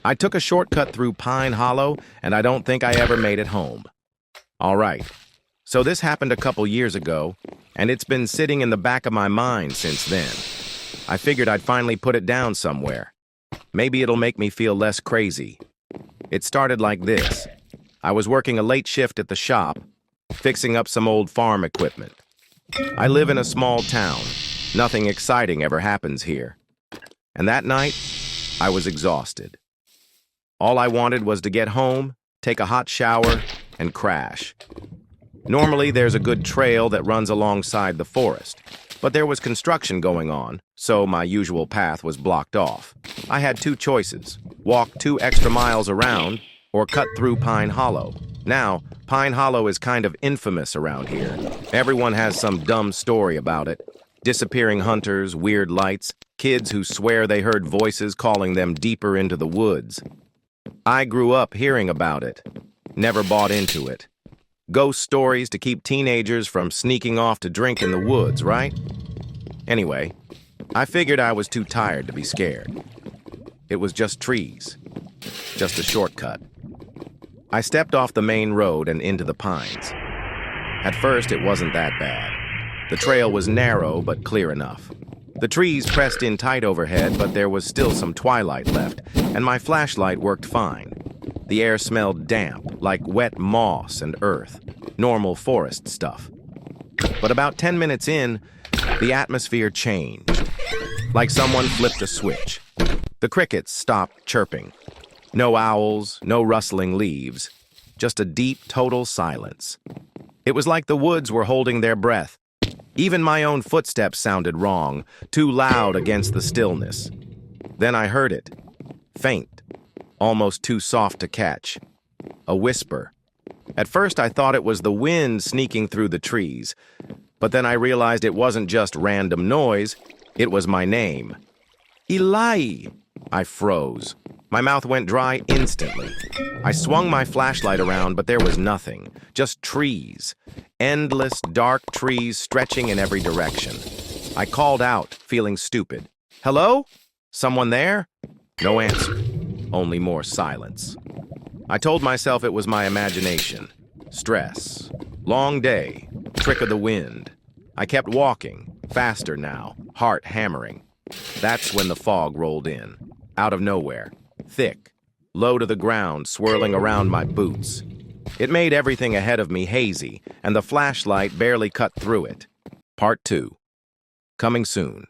I took a shortcut through Pine Hollow, and I don't think I ever made it home. All right, so this happened a couple years ago, and it's been sitting in the back of my mind since then. I figured I'd finally put it down somewhere. Maybe it'll make me feel less crazy. It started like this. I was working a late shift at the shop, fixing up some old farm equipment. I live in a small town. Nothing exciting ever happens here. And that night, I was exhausted. All I wanted was to get home, take a hot shower, and crash. Normally, there's a good trail that runs alongside the forest, but there was construction going on, so my usual path was blocked off. I had two choices: walk 2 extra miles around, or cut through Pine Hollow. Now, Pine Hollow is kind of infamous around here. Everyone has some dumb story about it. Disappearing hunters, weird lights, kids who swear they heard voices calling them deeper into the woods. I grew up hearing about it. Never bought into it. Ghost stories to keep teenagers from sneaking off to drink in the woods, right? Anyway, I figured I was too tired to be scared. It was just trees. Just a shortcut. I stepped off the main road and into the pines. At first, it wasn't that bad. The trail was narrow but clear enough. The trees pressed in tight overhead, but there was still some twilight left, and my flashlight worked fine. The air smelled damp, like wet moss and earth, normal forest stuff. But about 10 minutes in, the atmosphere changed, like someone flipped a switch. The crickets stopped chirping. No owls, no rustling leaves, just a deep, total silence. It was like the woods were holding their breath. Even my own footsteps sounded wrong, too loud against the stillness. Then I heard it, faint, almost too soft to catch. A whisper. At first I thought it was the wind sneaking through the trees, but then I realized it wasn't just random noise, it was my name. Eli! I froze. My mouth went dry instantly. I swung my flashlight around, but there was nothing. Just trees. Endless, dark trees stretching in every direction. I called out, feeling stupid. Hello? Someone there? No answer. Only more silence. I told myself it was my imagination. Stress. Long day. Trick of the wind. I kept walking. Faster now. Heart hammering. That's when the fog rolled in. Out of nowhere. Thick. Low to the ground, swirling around my boots. It made everything ahead of me hazy, and the flashlight barely cut through it. Part 2. Coming soon.